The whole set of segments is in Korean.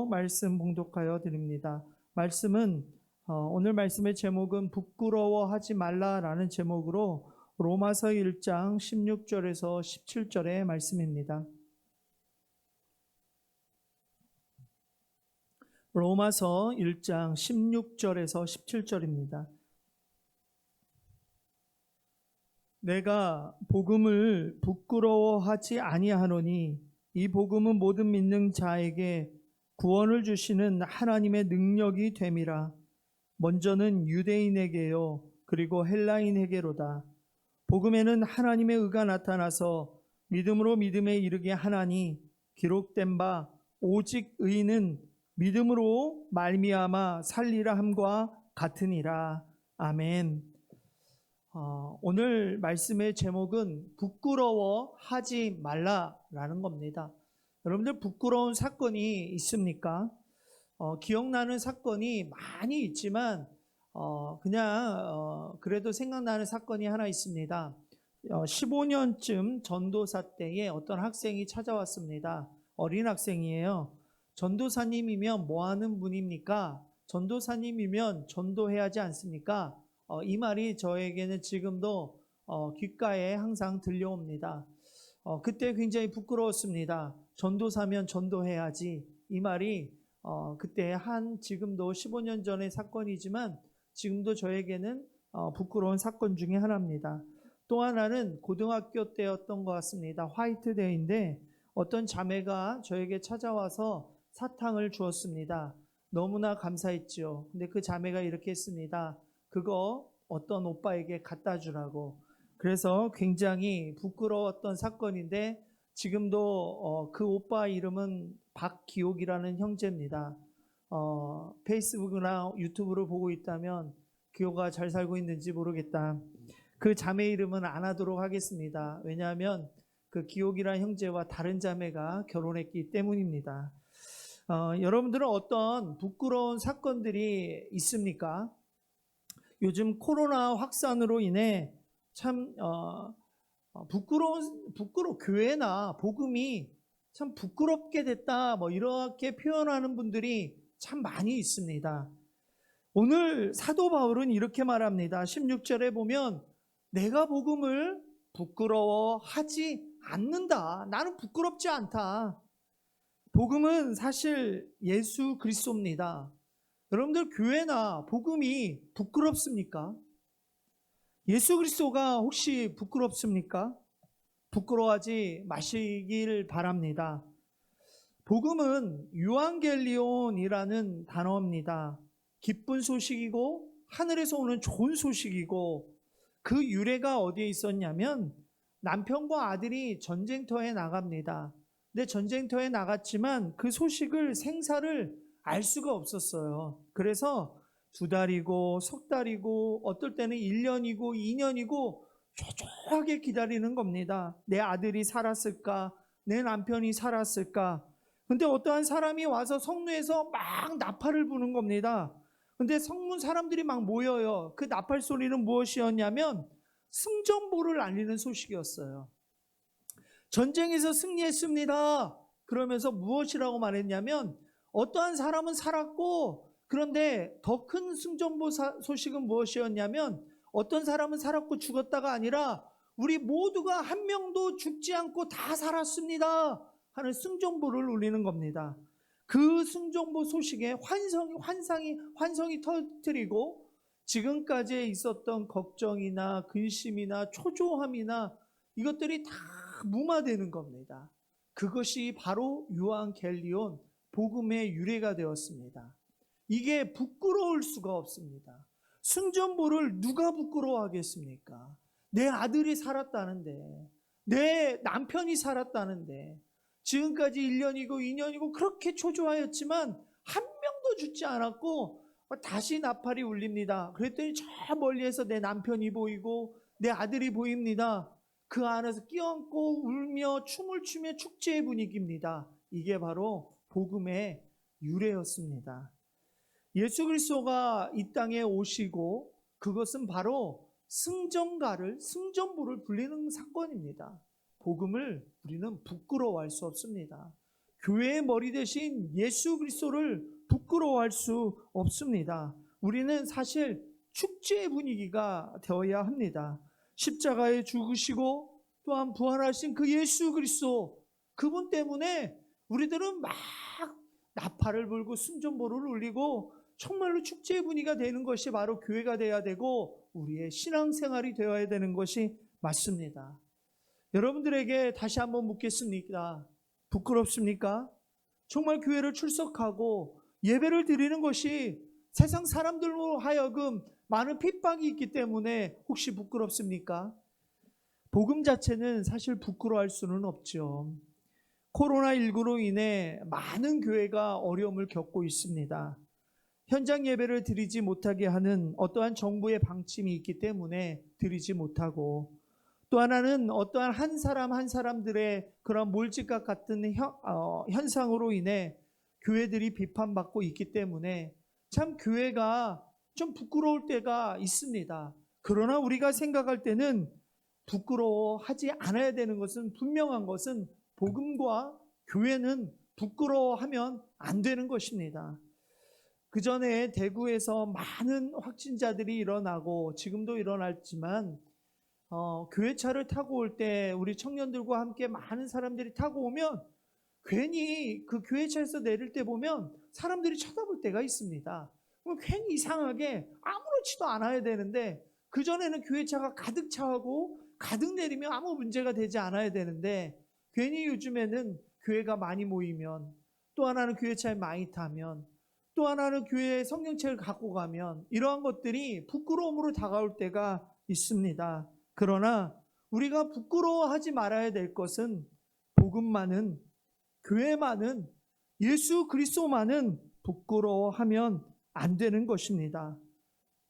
말씀 봉독하여 드립니다. 말씀은 오늘 말씀의 제목은 부끄러워하지 말라라는 제목으로 로마서 1장 16절에서 17절의 말씀입니다. 로마서 1장 16절에서 17절입니다. 내가 복음을 부끄러워하지 아니하노니 이 복음은 모든 믿는 자에게 구원을 주시는 하나님의 능력이 됨이라. 먼저는 유대인에게요 그리고 헬라인에게로다. 복음에는 하나님의 의가 나타나서 믿음으로 믿음에 이르게 하나니 기록된 바 오직 의인은 믿음으로 말미암아 살리라 함과 같으니라. 아멘. 오늘 말씀의 제목은 부끄러워하지 말라라는 겁니다. 여러분들 부끄러운 사건이 있습니까? 기억나는 사건이 많이 있지만 그래도 생각나는 사건이 하나 있습니다. 15년쯤 전도사 때에 어떤 학생이 찾아왔습니다. 어린 학생이에요. 전도사님이면 뭐 하는 분입니까? 전도사님이면 전도해야 하지 않습니까? 이 말이 저에게는 지금도 귓가에 항상 들려옵니다. 그때 굉장히 부끄러웠습니다. 전도사면 전도해야지. 이 말이 그때 지금도 15년 전의 사건이지만 지금도 저에게는 부끄러운 사건 중에 하나입니다. 또 하나는 고등학교 때였던 것 같습니다. 화이트데이인데 어떤 자매가 저에게 찾아와서 사탕을 주었습니다. 너무나 감사했죠. 근데 그 자매가 이렇게 했습니다. 그거 어떤 오빠에게 갖다 주라고. 그래서 굉장히 부끄러웠던 사건인데 지금도 그 오빠 이름은 박기옥이라는 형제입니다. 페이스북이나 유튜브를 보고 있다면 기옥아 잘 살고 있는지 모르겠다. 그 자매 이름은 안 하도록 하겠습니다. 왜냐하면 그 기옥이라는 형제와 다른 자매가 결혼했기 때문입니다. 여러분들은 어떤 부끄러운 사건들이 있습니까? 요즘 코로나 확산으로 인해 참 교회나 복음이 참 부끄럽게 됐다 이렇게 표현하는 분들이 참 많이 있습니다. 오늘 사도 바울은 이렇게 말합니다. 16절에 보면 내가 복음을 부끄러워하지 않는다. 나는 부끄럽지 않다. 복음은 사실 예수 그리스도입니다. 여러분들 교회나 복음이 부끄럽습니까? 예수 그리스도가 혹시 부끄럽습니까? 부끄러워하지 마시길 바랍니다. 복음은 유앙겔리온이라는 단어입니다. 기쁜 소식이고 하늘에서 오는 좋은 소식이고 그 유래가 어디에 있었냐면 남편과 아들이 전쟁터에 나갑니다. 근데 전쟁터에 나갔지만 그 생사를 알 수가 없었어요. 그래서 2달이고 석 달이고 어떨 때는 1년이고 2년이고 초조하게 기다리는 겁니다. 내 아들이 살았을까? 내 남편이 살았을까? 근데 어떠한 사람이 와서 성루에서 막 나팔을 부는 겁니다. 근데 성문 사람들이 막 모여요. 그 나팔 소리는 무엇이었냐면 승전보를 알리는 소식이었어요. 전쟁에서 승리했습니다. 그러면서 무엇이라고 말했냐면 어떠한 사람은 살았고 그런데 더 큰 승전보 소식은 무엇이었냐면 어떤 사람은 살았고 죽었다가 아니라 우리 모두가 한 명도 죽지 않고 다 살았습니다 하는 승전보를 울리는 겁니다. 그 승전보 소식에 환성이 터뜨리고 지금까지 있었던 걱정이나 근심이나 초조함이나 이것들이 다 무마되는 겁니다. 그것이 바로 유앙겔리온 복음의 유래가 되었습니다. 이게 부끄러울 수가 없습니다. 승전보를 누가 부끄러워하겠습니까? 내 아들이 살았다는데, 내 남편이 살았다는데, 지금까지 1년이고 2년이고 그렇게 초조하였지만 한 명도 죽지 않았고 다시 나팔이 울립니다. 그랬더니 저 멀리에서 내 남편이 보이고 내 아들이 보입니다. 그 안에서 끼얹고 울며 춤을 추며 축제의 분위기입니다. 이게 바로 복음의 유래였습니다. 예수 그리스도가 이 땅에 오시고 그것은 바로 승전보를 불리는 사건입니다. 복음을 우리는 부끄러워할 수 없습니다. 교회의 머리 대신 예수 그리스도를 부끄러워할 수 없습니다. 우리는 사실 축제의 분위기가 되어야 합니다. 십자가에 죽으시고 또한 부활하신 그 예수 그리스도, 그분 때문에 우리들은 막 나팔을 불고 순전보를 울리고 정말로 축제의 분위기가 되는 것이 바로 교회가 되어야 되고 우리의 신앙생활이 되어야 되는 것이 맞습니다. 여러분들에게 다시 한번 묻겠습니다. 부끄럽습니까? 정말 교회를 출석하고 예배를 드리는 것이 세상 사람들로 하여금 많은 핍박이 있기 때문에 혹시 부끄럽습니까? 복음 자체는 사실 부끄러워할 수는 없죠. 코로나19로 인해 많은 교회가 어려움을 겪고 있습니다. 현장 예배를 드리지 못하게 하는 어떠한 정부의 방침이 있기 때문에 드리지 못하고, 또 하나는 어떠한 한 사람 한 사람들의 그런 몰집각 같은 현상으로 인해 교회들이 비판받고 있기 때문에 참 교회가 좀 부끄러울 때가 있습니다. 그러나 우리가 생각할 때는 부끄러워하지 않아야 되는 것은 분명한 것은 복음과 교회는 부끄러워하면 안 되는 것입니다. 그 전에 대구에서 많은 확진자들이 일어나고 지금도 일어났지만 교회차를 타고 올 때 우리 청년들과 함께 많은 사람들이 타고 오면 괜히 그 교회차에서 내릴 때 보면 사람들이 쳐다볼 때가 있습니다. 그럼 괜히 이상하게 아무렇지도 않아야 되는데, 그전에는 교회차가 가득 차고 가득 내리면 아무 문제가 되지 않아야 되는데 괜히 요즘에는 교회가 많이 모이면, 또 하나는 교회차에 많이 타면, 또 하나는 교회에 성경책을 갖고 가면 이러한 것들이 부끄러움으로 다가올 때가 있습니다. 그러나 우리가 부끄러워하지 말아야 될 것은 복음만은, 교회만은, 예수 그리스도만은 부끄러워하면 안 되는 것입니다.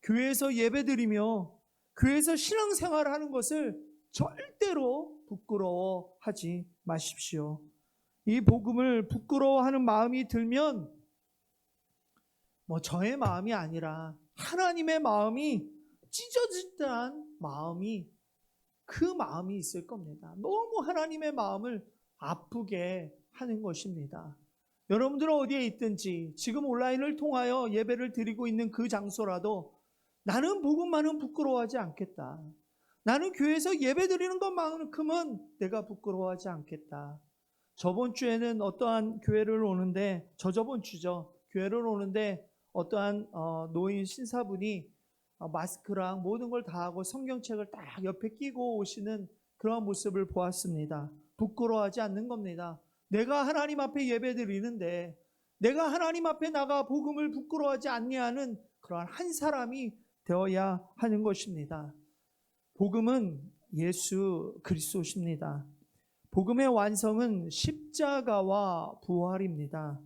교회에서 예배드리며 교회에서 신앙생활을 하는 것을 절대로 부끄러워하지 마십시오. 이 복음을 부끄러워하는 마음이 들면 저의 마음이 아니라 하나님의 마음이 찢어질 듯한 마음이, 그 마음이 있을 겁니다. 너무 하나님의 마음을 아프게 하는 것입니다. 여러분들은 어디에 있든지 지금 온라인을 통하여 예배를 드리고 있는 그 장소라도 나는 복음만은 부끄러워하지 않겠다. 나는 교회에서 예배 드리는 것만큼은 내가 부끄러워하지 않겠다. 저번 주에는 어떠한 교회를 오는데, 저저번 주죠. 교회를 오는데 어떠한 노인 신사분이 마스크랑 모든 걸 다 하고 성경책을 딱 옆에 끼고 오시는 그런 모습을 보았습니다. 부끄러워하지 않는 겁니다. 내가 하나님 앞에 예배 드리는데 내가 하나님 앞에 나가 복음을 부끄러워하지 않냐는 그러한 한 사람이 되어야 하는 것입니다. 복음은 예수 그리스도십니다. 복음의 완성은 십자가와 부활입니다.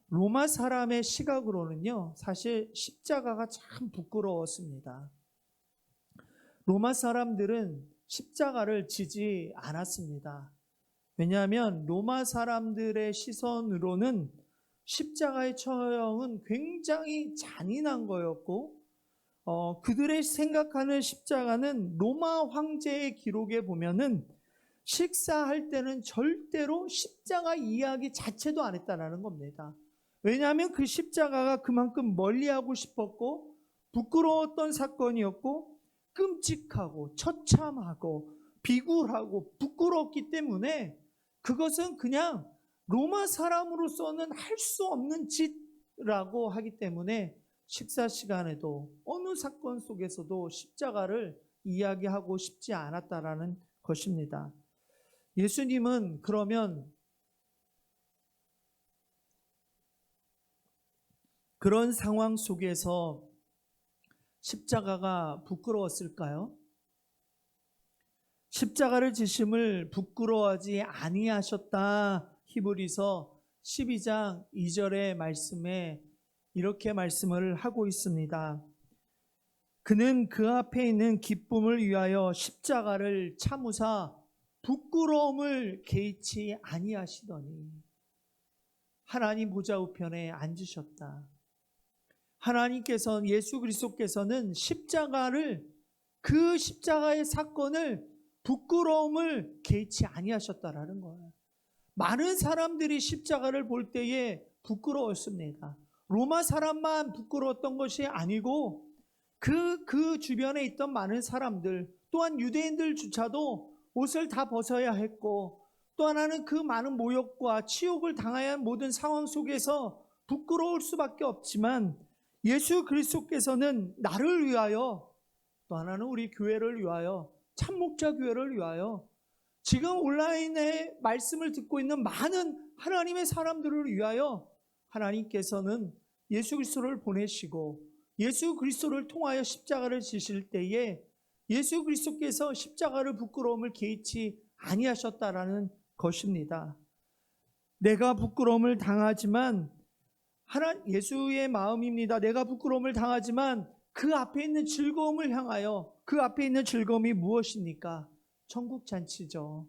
로마 사람의 시각으로는요, 사실 십자가가 참 부끄러웠습니다. 로마 사람들은 십자가를 지지 않았습니다. 왜냐하면 로마 사람들의 시선으로는 십자가의 처형은 굉장히 잔인한 거였고, 그들의 생각하는 십자가는 로마 황제의 기록에 보면은 식사할 때는 절대로 십자가 이야기 자체도 안 했다라는 겁니다. 왜냐하면 그 십자가가 그만큼 멀리하고 싶었고 부끄러웠던 사건이었고 끔찍하고 처참하고 비굴하고 부끄러웠기 때문에 그것은 그냥 로마 사람으로서는 할 수 없는 짓이라고 하기 때문에 식사 시간에도 어느 사건 속에서도 십자가를 이야기하고 싶지 않았다라는 것입니다. 예수님은 그러면 그런 상황 속에서 십자가가 부끄러웠을까요? 십자가를 지심을 부끄러워하지 아니하셨다. 히브리서 12장 2절의 말씀에 이렇게 말씀을 하고 있습니다. 그는 그 앞에 있는 기쁨을 위하여 십자가를 참으사 부끄러움을 개의치 아니하시더니 하나님 보좌 우편에 앉으셨다. 하나님께서는, 예수 그리스도께서는 십자가를, 그 십자가의 사건을 부끄러움을 개의치 아니하셨다라는 거예요. 많은 사람들이 십자가를 볼 때에 부끄러웠습니다. 로마 사람만 부끄러웠던 것이 아니고 그 주변에 있던 많은 사람들, 또한 유대인들조차도 옷을 다 벗어야 했고, 또 하나는 그 많은 모욕과 치욕을 당해야 한 모든 상황 속에서 부끄러울 수밖에 없지만, 예수 그리스도께서는 나를 위하여, 또 하나는 우리 교회를 위하여, 참목자 교회를 위하여, 지금 온라인에 말씀을 듣고 있는 많은 하나님의 사람들을 위하여 하나님께서는 예수 그리스도를 보내시고, 예수 그리스도를 통하여 십자가를 지실 때에 예수 그리스도께서 십자가를 부끄러움을 개의치 아니하셨다라는 것입니다. 내가 부끄러움을 당하지만, 예수의 마음입니다. 내가 부끄러움을 당하지만 그 앞에 있는 즐거움을 향하여, 그 앞에 있는 즐거움이 무엇입니까? 천국 잔치죠.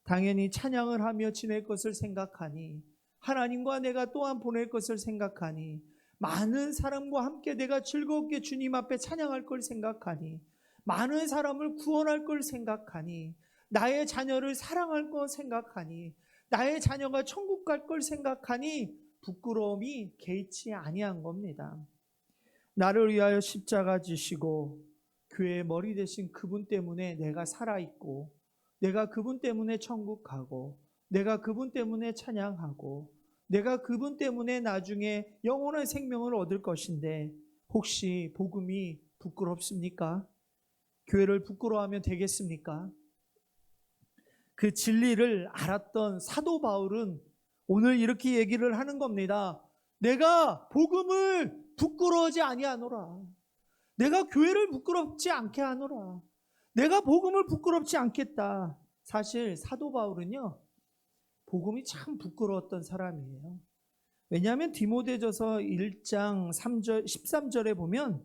당연히 찬양을 하며 지낼 것을 생각하니, 하나님과 내가 또한 보낼 것을 생각하니, 많은 사람과 함께 내가 즐겁게 주님 앞에 찬양할 걸 생각하니, 많은 사람을 구원할 걸 생각하니, 나의 자녀를 사랑할 걸 생각하니, 나의 자녀가 천국 갈 걸 생각하니 부끄러움이 개의치 아니한 겁니다. 나를 위하여 십자가 지시고 교회의 머리 되신 그분 때문에 내가 살아있고, 내가 그분 때문에 천국 가고, 내가 그분 때문에 찬양하고, 내가 그분 때문에 나중에 영원한 생명을 얻을 것인데, 혹시 복음이 부끄럽습니까? 교회를 부끄러워하면 되겠습니까? 그 진리를 알았던 사도 바울은 오늘 이렇게 얘기를 하는 겁니다. 내가 복음을 부끄러워하지 아니하노라. 내가 교회를 부끄럽지 않게 하노라. 내가 복음을 부끄럽지 않겠다. 사실 사도 바울은요, 복음이 참 부끄러웠던 사람이에요. 왜냐하면 디모데전서 1장 3절, 13절에 보면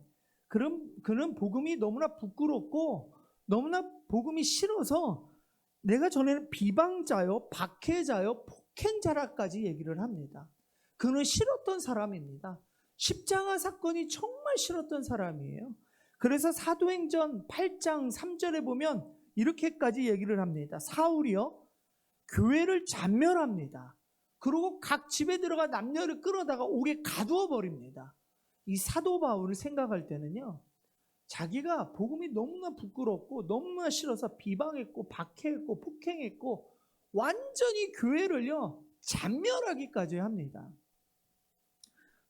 그는 복음이 너무나 부끄럽고 너무나 복음이 싫어서 내가 전에는 비방자요, 박해자요, 폭행자라까지 얘기를 합니다. 그는 싫었던 사람입니다. 십자가 사건이 정말 싫었던 사람이에요. 그래서 사도행전 8장 3절에 보면 이렇게까지 얘기를 합니다. 사울이요, 교회를 잔멸합니다. 그리고 각 집에 들어가 남녀를 끌어다가 옥에 가두어 버립니다. 이 사도 바울을 생각할 때는요, 자기가 복음이 너무나 부끄럽고 너무나 싫어서 비방했고 박해했고 폭행했고 완전히 교회를요 잔멸하기까지 합니다.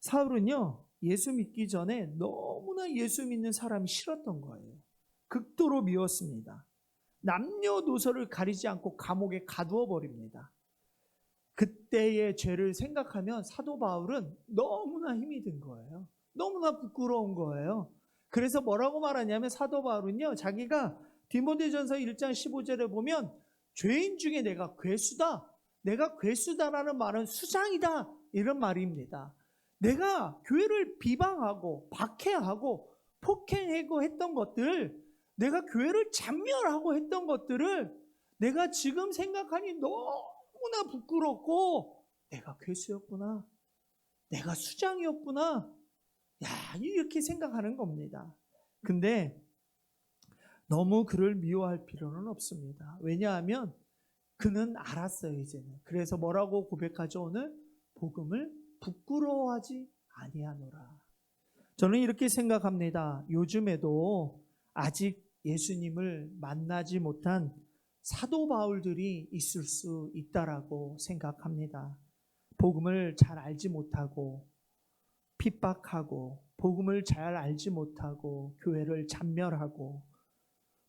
사울은요, 예수 믿기 전에 너무나 예수 믿는 사람이 싫었던 거예요. 극도로 미웠습니다. 남녀노소를 가리지 않고 감옥에 가두어 버립니다. 그때의 죄를 생각하면 사도 바울은 너무나 힘이 든 거예요. 너무나 부끄러운 거예요. 그래서 뭐라고 말하냐면, 사도 바울은요, 자기가 디모데전서 1장 15절에 보면 죄인 중에 내가 괴수다, 내가 괴수다라는 말은 수장이다, 이런 말입니다. 내가 교회를 비방하고 박해하고 폭행하고 했던 것들, 내가 교회를 잔멸하고 했던 것들을 내가 지금 생각하니 너무나 부끄럽고, 내가 괴수였구나, 내가 수장이었구나, 야, 이렇게 생각하는 겁니다. 근데 너무 그를 미워할 필요는 없습니다. 왜냐하면 그는 알았어요, 이제는. 그래서 뭐라고 고백하죠, 오늘? 복음을 부끄러워하지 아니하노라. 저는 이렇게 생각합니다. 요즘에도 아직 예수님을 만나지 못한 사도 바울들이 있을 수 있다라고 생각합니다. 복음을 잘 알지 못하고 핍박하고, 복음을 잘 알지 못하고 교회를 잔멸하고,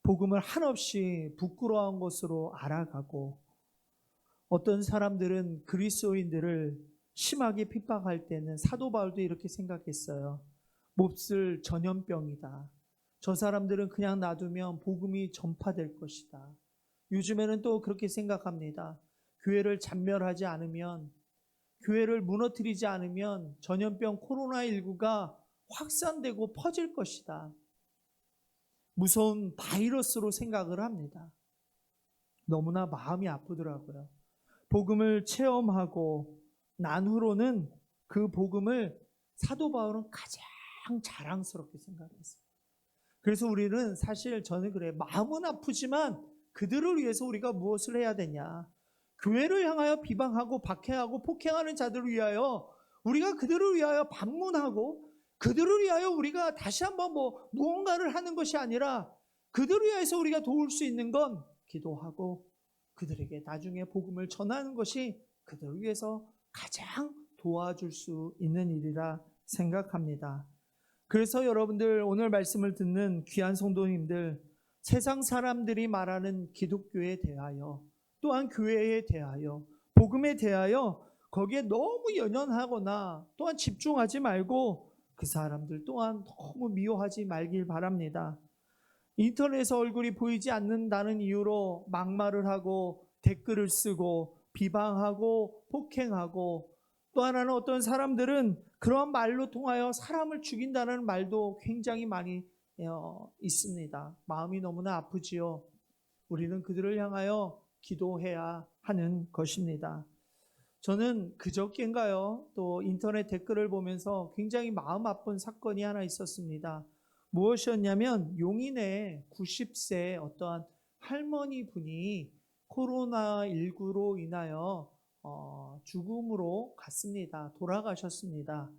복음을 한없이 부끄러운 것으로 알아가고, 어떤 사람들은 그리스도인들을 심하게 핍박할 때는 사도 바울도 이렇게 생각했어요. 몹쓸 전염병이다. 저 사람들은 그냥 놔두면 복음이 전파될 것이다. 요즘에는 또 그렇게 생각합니다. 교회를 잔멸하지 않으면, 교회를 무너뜨리지 않으면 전염병 코로나19가 확산되고 퍼질 것이다. 무서운 바이러스로 생각을 합니다. 너무나 마음이 아프더라고요. 복음을 체험하고 난 후로는 그 복음을 사도 바울은 가장 자랑스럽게 생각했어요. 그래서 우리는 사실 저는 그래요. 마음은 아프지만 그들을 위해서 우리가 무엇을 해야 되냐? 교회를 향하여 비방하고 박해하고 폭행하는 자들을 위하여 우리가 그들을 위하여 반문하고 그들을 위하여 우리가 다시 한번 무언가를 하는 것이 아니라 그들을 위해서 우리가 도울 수 있는 건 기도하고 그들에게 나중에 복음을 전하는 것이 그들을 위해서 가장 도와줄 수 있는 일이라 생각합니다. 그래서 여러분들 오늘 말씀을 듣는 귀한 성도님들, 세상 사람들이 말하는 기독교에 대하여 또한 교회에 대하여 복음에 대하여 거기에 너무 연연하거나 또한 집중하지 말고 그 사람들 또한 너무 미워하지 말길 바랍니다. 인터넷에서 얼굴이 보이지 않는다는 이유로 막말을 하고 댓글을 쓰고 비방하고 폭행하고 또 하나는 어떤 사람들은 그런 말로 통하여 사람을 죽인다는 말도 굉장히 많이 있습니다. 마음이 너무나 아프지요. 우리는 그들을 향하여 기도해야 하는 것입니다. 저는 그저께인가요? 또 인터넷 댓글을 보면서 굉장히 마음 아픈 사건이 하나 있었습니다. 무엇이었냐면 용인에 90세 어떠한 할머니 분이 코로나19로 인하여 죽음으로 갔습니다. 돌아가셨습니다.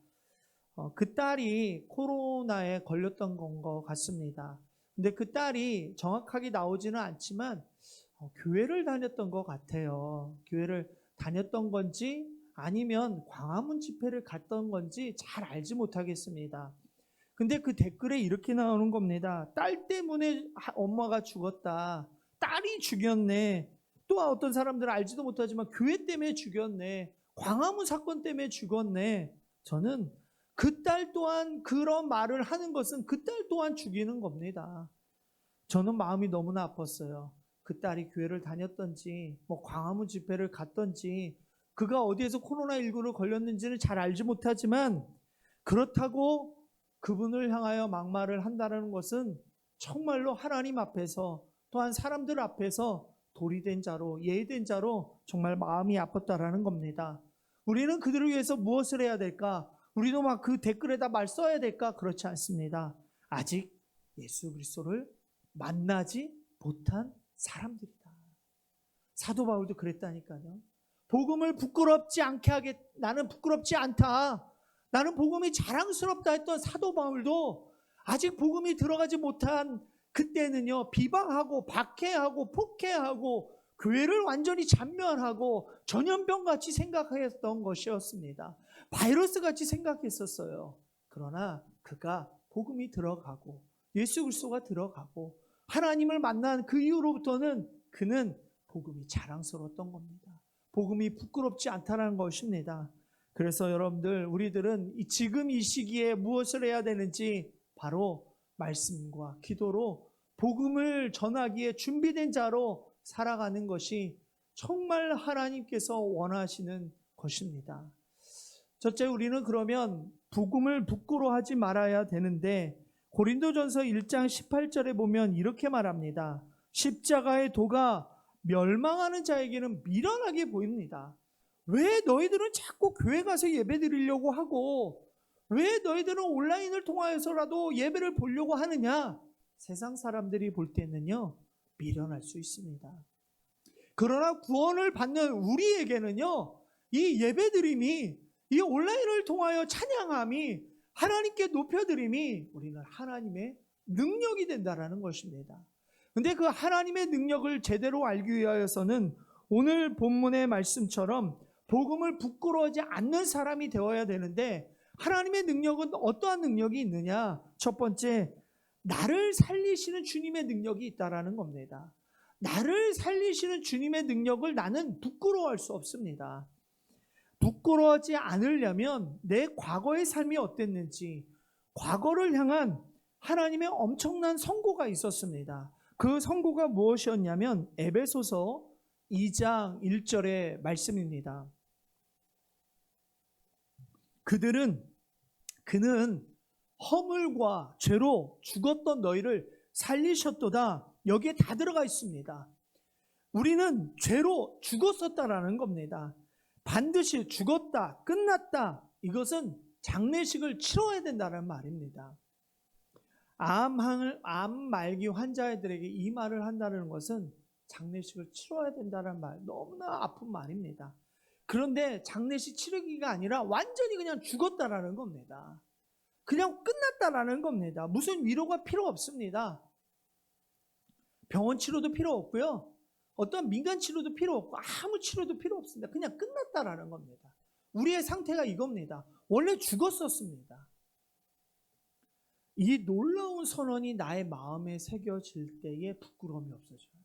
그 딸이 코로나에 걸렸던 것 같습니다. 근데 그 딸이 정확하게 나오지는 않지만 교회를 다녔던 것 같아요. 교회를 다녔던 건지 아니면 광화문 집회를 갔던 건지 잘 알지 못하겠습니다. 근데 그 댓글에 이렇게 나오는 겁니다. 딸 때문에 엄마가 죽었다. 딸이 죽였네. 또 어떤 사람들은 알지도 못하지만 교회 때문에 죽였네. 광화문 사건 때문에 죽었네. 저는 그 딸 또한 그런 말을 하는 것은 그 딸 또한 죽이는 겁니다. 저는 마음이 너무나 아팠어요. 그 딸이 교회를 다녔던지 광화문 집회를 갔던지 그가 어디에서 코로나19를 걸렸는지는 잘 알지 못하지만 그렇다고 그분을 향하여 막말을 한다는 것은 정말로 하나님 앞에서 또한 사람들 앞에서 돌이 된 자로 예의된 자로 정말 마음이 아팠다라는 겁니다. 우리는 그들을 위해서 무엇을 해야 될까? 우리도 막 그 댓글에다 말 써야 될까? 그렇지 않습니다. 아직 예수 그리스도를 만나지 못한 사람들이다. 사도 바울도 그랬다니까요. 복음을 부끄럽지 않게 하게 나는 부끄럽지 않다. 나는 복음이 자랑스럽다 했던 사도 바울도 아직 복음이 들어가지 못한 그때는요, 비방하고 박해하고 폭해하고 교회를 완전히 잔멸하고 전염병같이 생각했던 것이었습니다. 바이러스같이 생각했었어요. 그러나 그가 복음이 들어가고 예수 그리스도가 들어가고 하나님을 만난 그 이후로부터는 그는 복음이 자랑스러웠던 겁니다. 복음이 부끄럽지 않다는 것입니다. 그래서 여러분들 우리들은 지금 이 시기에 무엇을 해야 되는지 바로 말씀과 기도로 복음을 전하기에 준비된 자로 살아가는 것이 정말 하나님께서 원하시는 것입니다. 첫째, 우리는 그러면 복음을 부끄러워하지 말아야 되는데 고린도전서 1장 18절에 보면 이렇게 말합니다. 십자가의 도가 멸망하는 자에게는 미련하게 보입니다. 왜 너희들은 자꾸 교회 가서 예배 드리려고 하고 왜 너희들은 온라인을 통하여서라도 예배를 보려고 하느냐? 세상 사람들이 볼 때는요, 미련할 수 있습니다. 그러나 구원을 받는 우리에게는요, 이 예배드림이, 이 온라인을 통하여 찬양함이, 하나님께 높여드림이 우리는 하나님의 능력이 된다라는 것입니다. 근데 그 하나님의 능력을 제대로 알기 위하여서는 오늘 본문의 말씀처럼 복음을 부끄러워하지 않는 사람이 되어야 되는데 하나님의 능력은 어떠한 능력이 있느냐? 첫 번째, 나를 살리시는 주님의 능력이 있다라는 겁니다. 나를 살리시는 주님의 능력을 나는 부끄러워할 수 없습니다. 부끄러워하지 않으려면 내 과거의 삶이 어땠는지 과거를 향한 하나님의 엄청난 선고가 있었습니다. 그 선고가 무엇이었냐면 에베소서 2장 1절의 말씀입니다. 그는 허물과 죄로 죽었던 너희를 살리셨도다. 여기에 다 들어가 있습니다. 우리는 죄로 죽었었다라는 겁니다. 반드시 죽었다, 끝났다. 이것은 장례식을 치러야 된다는 말입니다. 암 말기 환자들에게 이 말을 한다는 것은 장례식을 치러야 된다는 말, 너무나 아픈 말입니다. 그런데 장례식 치르기가 아니라 완전히 그냥 죽었다라는 겁니다. 그냥 끝났다라는 겁니다. 무슨 위로가 필요 없습니다. 병원 치료도 필요 없고요. 어떤 민간 치료도 필요 없고 아무 치료도 필요 없습니다. 그냥 끝났다라는 겁니다. 우리의 상태가 이겁니다. 원래 죽었었습니다. 이 놀라운 선언이 나의 마음에 새겨질 때에 부끄러움이 없어져요.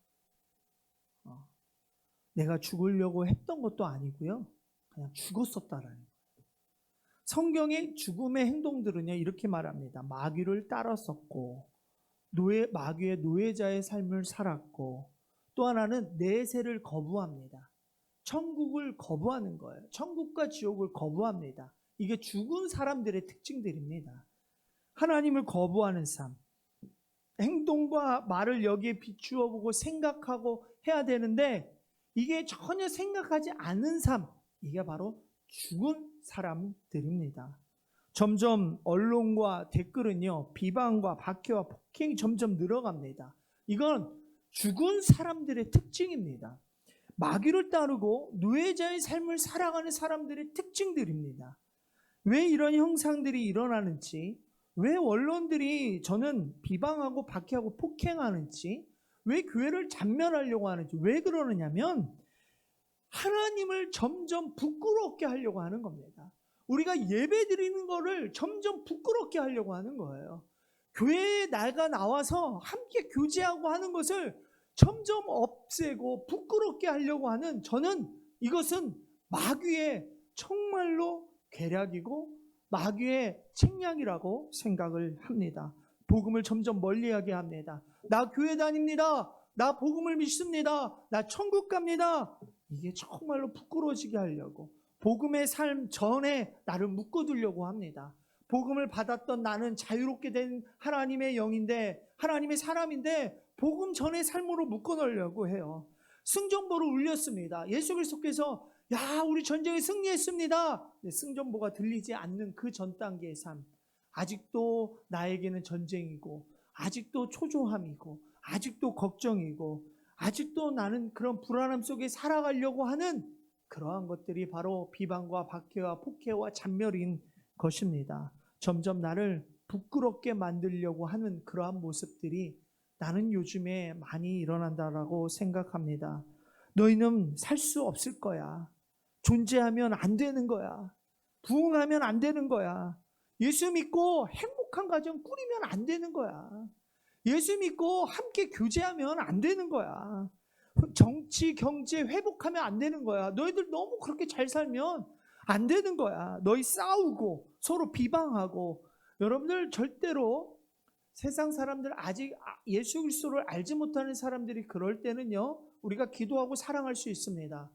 내가 죽으려고 했던 것도 아니고요. 그냥 죽었었다라는 거예요. 성경의 죽음의 행동들은요, 이렇게 말합니다. 마귀를 따랐었고, 마귀의 노예자의 삶을 살았고, 또 하나는 내세를 거부합니다. 천국을 거부하는 거예요. 천국과 지옥을 거부합니다. 이게 죽은 사람들의 특징들입니다. 하나님을 거부하는 삶, 행동과 말을 여기에 비추어 보고 생각하고 해야 되는데 이게 전혀 생각하지 않는 삶, 이게 바로 죽은 사람들입니다. 점점 언론과 댓글은요, 비방과 박해와 폭행이 점점 늘어갑니다. 이건 죽은 사람들의 특징입니다. 마귀를 따르고 노예자의 삶을 살아가는 사람들의 특징들입니다. 왜 이런 형상들이 일어나는지, 왜 언론들이 저는 비방하고 박해하고 폭행하는지, 왜 교회를 잔멸하려고 하는지, 왜 그러느냐면 하나님을 점점 부끄럽게 하려고 하는 겁니다. 우리가 예배 드리는 거를 점점 부끄럽게 하려고 하는 거예요. 교회에 나가 나와서 함께 교제하고 하는 것을 점점 없애고 부끄럽게 하려고 하는, 저는 이것은 마귀의 정말로 계략이고 마귀의 책략이라고 생각을 합니다. 복음을 점점 멀리하게 합니다. 나 교회 다닙니다. 나 복음을 믿습니다. 나 천국 갑니다. 이게 정말로 부끄러워지게 하려고, 복음의 삶 전에 나를 묶어두려고 합니다. 복음을 받았던 나는 자유롭게 된 하나님의 영인데, 하나님의 사람인데 복음 전의 삶으로 묶어놓으려고 해요. 승전보를 울렸습니다. 예수 그리스도께서 야, 우리 전쟁에 승리했습니다. 승전보가 들리지 않는 그 전 단계의 삶, 아직도 나에게는 전쟁이고, 아직도 초조함이고, 아직도 걱정이고, 아직도 나는 그런 불안함 속에 살아가려고 하는 그러한 것들이 바로 비방과 박해와 폭해와 잔멸인 것입니다. 점점 나를 부끄럽게 만들려고 하는 그러한 모습들이 나는 요즘에 많이 일어난다라고 생각합니다. 너희는 살 수 없을 거야. 존재하면 안 되는 거야. 부흥하면 안 되는 거야. 예수 믿고 행복한 가정 꾸리면 안 되는 거야. 예수 믿고 함께 교제하면 안 되는 거야. 정치, 경제 회복하면 안 되는 거야. 너희들 너무 그렇게 잘 살면 안 되는 거야. 너희 싸우고 서로 비방하고. 여러분들 절대로 세상 사람들, 아직 예수 그리스도를 알지 못하는 사람들이 그럴 때는요, 우리가 기도하고 사랑할 수 있습니다.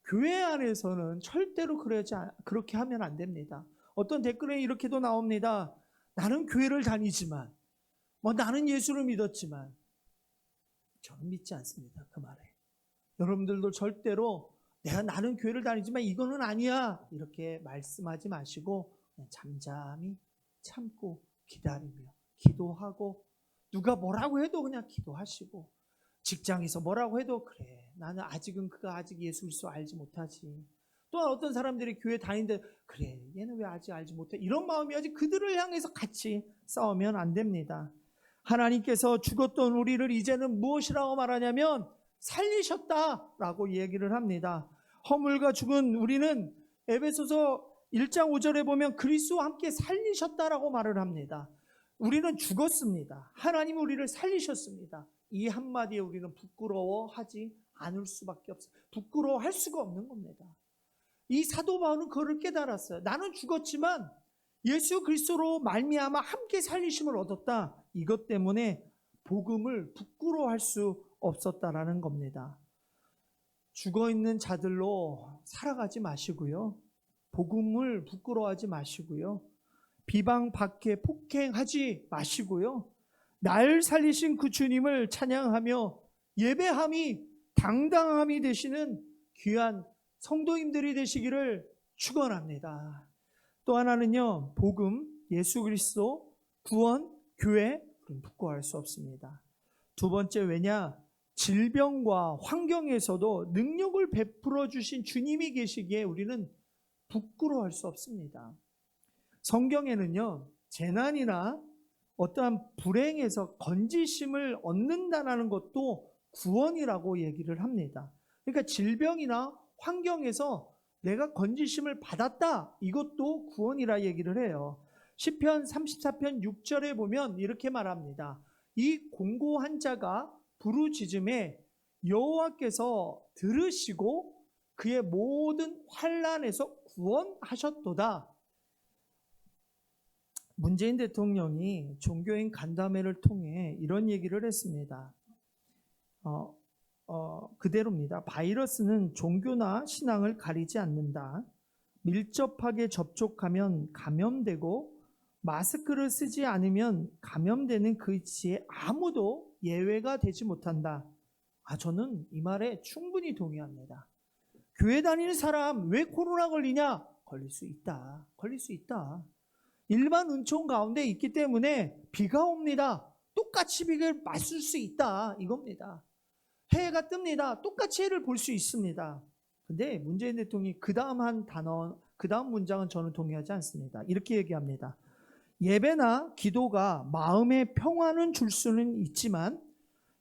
교회 안에서는 절대로 그렇게 하면 안 됩니다. 어떤 댓글에 이렇게도 나옵니다. 나는 교회를 다니지만, 나는 예수를 믿었지만, 저는 믿지 않습니다. 그 말에. 여러분들도 절대로 나는 교회를 다니지만 이거는 아니야, 이렇게 말씀하지 마시고 그냥 잠잠히 참고 기다리며 기도하고, 누가 뭐라고 해도 그냥 기도하시고, 직장에서 뭐라고 해도 그래, 나는 아직은 그가 아직 예수 그리스도 알지 못하지. 또한 어떤 사람들이 교회 다니는데 그래, 얘는 왜 아직 알지 못해, 이런 마음이야지. 그들을 향해서 같이 싸우면 안 됩니다. 하나님께서 죽었던 우리를 이제는 무엇이라고 말하냐면 살리셨다라고 얘기를 합니다. 허물과 죽은 우리는 에베소서 1장 5절에 보면 그리스도와 함께 살리셨다라고 말을 합니다. 우리는 죽었습니다. 하나님은 우리를 살리셨습니다. 이 한마디에 우리는 부끄러워하지 않을 수밖에 없어요. 부끄러워할 수가 없는 겁니다. 이 사도 바울은 그거를 깨달았어요. 나는 죽었지만 예수 그리스도로 말미암아 함께 살리심을 얻었다. 이것 때문에 복음을 부끄러워할 수 없었다라는 겁니다. 죽어있는 자들로 살아가지 마시고요. 복음을 부끄러워하지 마시고요. 비방, 박해, 폭행하지 마시고요. 날 살리신 그 주님을 찬양하며 예배함이 당당함이 되시는 귀한 성도님들이 되시기를 축원합니다. 또 하나는요, 복음, 예수 그리스도, 구원, 교회, 부끄러워할 수 없습니다. 두 번째, 왜냐? 질병과 환경에서도 능력을 베풀어 주신 주님이 계시기에 우리는 부끄러워할 수 없습니다. 성경에는요, 재난이나 어떠한 불행에서 건지심을 얻는다는 것도 구원이라고 얘기를 합니다. 그러니까 질병이나 환경에서 내가 건지심을 받았다, 이것도 구원이라 얘기를 해요. 시편 34편 6절에 보면 이렇게 말합니다. 이 공고한 자가 부르짖음에 여호와께서 들으시고 그의 모든 환난에서 구원하셨도다. 문재인 대통령이 종교인 간담회를 통해 이런 얘기를 했습니다. 그대로입니다. 바이러스는 종교나 신앙을 가리지 않는다. 밀접하게 접촉하면 감염되고 마스크를 쓰지 않으면 감염되는 그 지에 아무도 예외가 되지 못한다. 저는 이 말에 충분히 동의합니다. 교회 다니는 사람 왜 코로나 걸리냐? 걸릴 수 있다. 걸릴 수 있다. 일반 은총 가운데 있기 때문에 비가 옵니다. 똑같이 비를 맞을 수 있다. 이겁니다. 해가 뜹니다. 똑같이 해를 볼 수 있습니다. 근데 문재인 대통령이 그 다음 한 단어, 그 다음 문장은 저는 동의하지 않습니다. 이렇게 얘기합니다. 예배나 기도가 마음의 평화는 줄 수는 있지만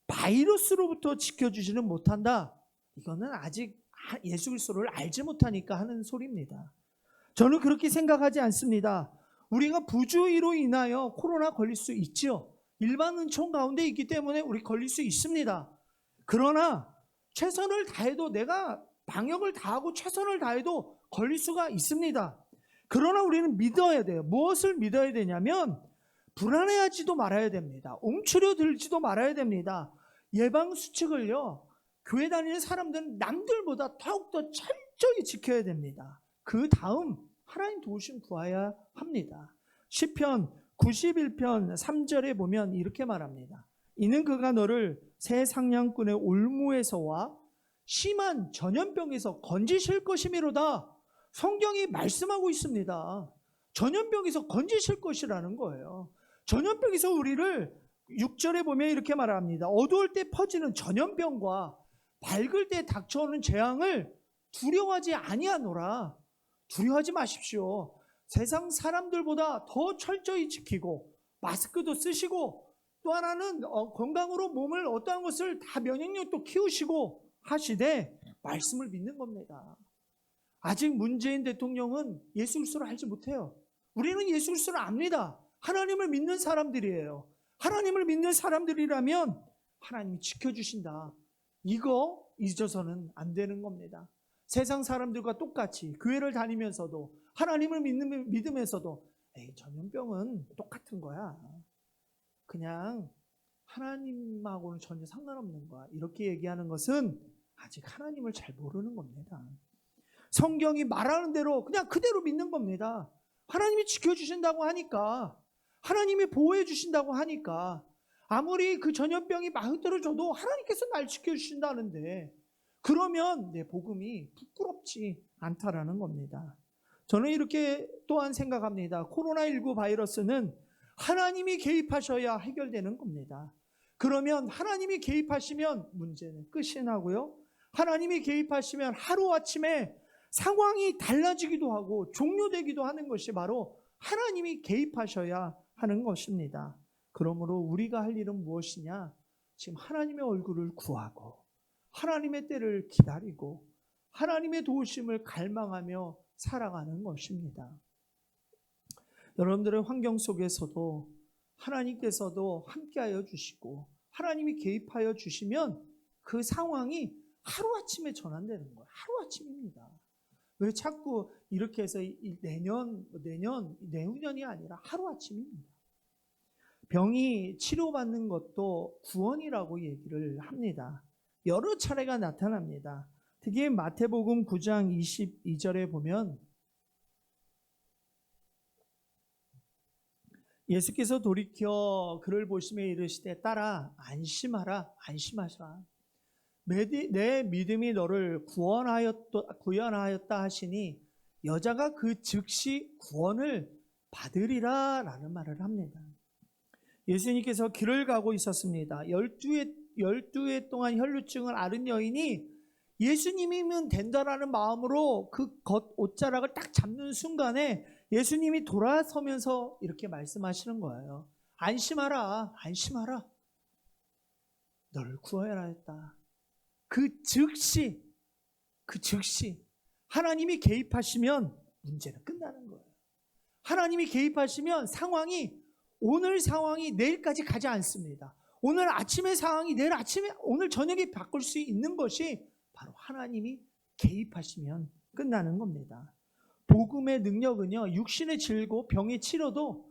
바이러스로부터 지켜주지는 못한다. 이거는 아직 예수 그리스도를 알지 못하니까 하는 소리입니다. 저는 그렇게 생각하지 않습니다. 우리가 부주의로 인하여 코로나 걸릴 수 있죠. 일반 은총 가운데 있기 때문에 우리 걸릴 수 있습니다. 그러나 최선을 다해도 내가 방역을 다하고 최선을 다해도 걸릴 수가 있습니다. 그러나 우리는 믿어야 돼요. 무엇을 믿어야 되냐면 불안해하지도 말아야 됩니다. 옹추려 들지도 말아야 됩니다. 예방수칙을요, 교회 다니는 사람들은 남들보다 더욱더 철저히 지켜야 됩니다. 그 다음 하나님 도우심 구해야 합니다. 시편 91편 3절에 보면 이렇게 말합니다. 이는 그가 너를 새 상냥꾼의 올무에서와 심한 전염병에서 건지실 것이미로다. 성경이 말씀하고 있습니다. 전염병에서 건지실 것이라는 거예요. 전염병에서 우리를 6절에 보면 이렇게 말합니다. 어두울 때 퍼지는 전염병과 밝을 때 닥쳐오는 재앙을 두려워하지 아니하노라. 두려워하지 마십시오. 세상 사람들보다 더 철저히 지키고 마스크도 쓰시고 또 하나는 건강으로 몸을 어떠한 것을 다 면역력도 키우시고 하시되 말씀을 믿는 겁니다. 아직 문재인 대통령은 예수 그리스도를 알지 못해요. 우리는 예수 그리스도를 압니다. 하나님을 믿는 사람들이에요. 하나님을 믿는 사람들이라면 하나님이 지켜주신다. 이거 잊어서는 안 되는 겁니다. 세상 사람들과 똑같이 교회를 다니면서도 하나님을 믿으면서도 전염병은 똑같은 거야. 그냥 하나님하고는 전혀 상관없는 거야. 이렇게 얘기하는 것은 아직 하나님을 잘 모르는 겁니다. 성경이 말하는 대로 그냥 그대로 믿는 겁니다. 하나님이 지켜주신다고 하니까, 하나님이 보호해 주신다고 하니까, 아무리 그 전염병이 막 떨어져도 하나님께서 날 지켜주신다는데, 그러면 내 복음이 부끄럽지 않다라는 겁니다. 저는 이렇게 또한 생각합니다. 코로나19 바이러스는 하나님이 개입하셔야 해결되는 겁니다. 그러면 하나님이 개입하시면 문제는 끝이 나고요. 하나님이 개입하시면 하루아침에 상황이 달라지기도 하고 종료되기도 하는 것이 바로 하나님이 개입하셔야 하는 것입니다. 그러므로 우리가 할 일은 무엇이냐? 지금 하나님의 얼굴을 구하고 하나님의 때를 기다리고 하나님의 도우심을 갈망하며 살아가는 것입니다. 여러분들의 환경 속에서도 하나님께서도 함께하여 주시고 하나님이 개입하여 주시면 그 상황이 하루아침에 전환되는 거예요. 하루아침입니다. 왜 자꾸 이렇게 해서 내후년이 아니라 하루아침입니다. 병이 치료받는 것도 구원이라고 얘기를 합니다. 여러 차례가 나타납니다. 특히 마태복음 9장 22절에 보면 예수께서 돌이켜 그를 보시며 이르시되 딸아 안심하라 안심하라 내 믿음이 너를 구원하였다 하시니 여자가 그 즉시 구원을 받으리라 라는 말을 합니다. 예수님께서 길을 가고 있었습니다. 12해 동안 혈루증을 앓은 여인이 예수님이면 된다라는 마음으로 그 겉 옷자락을 딱 잡는 순간에 예수님이 돌아서면서 이렇게 말씀하시는 거예요. 안심하라, 안심하라. 너를 구하여라 했다. 그 즉시 하나님이 개입하시면 문제는 끝나는 거예요. 하나님이 개입하시면 오늘 상황이 내일까지 가지 않습니다. 오늘 아침의 상황이 내일 아침에, 오늘 저녁에 바꿀 수 있는 것이 바로 하나님이 개입하시면 끝나는 겁니다. 복음의 능력은요, 육신의 질고 병의 치료,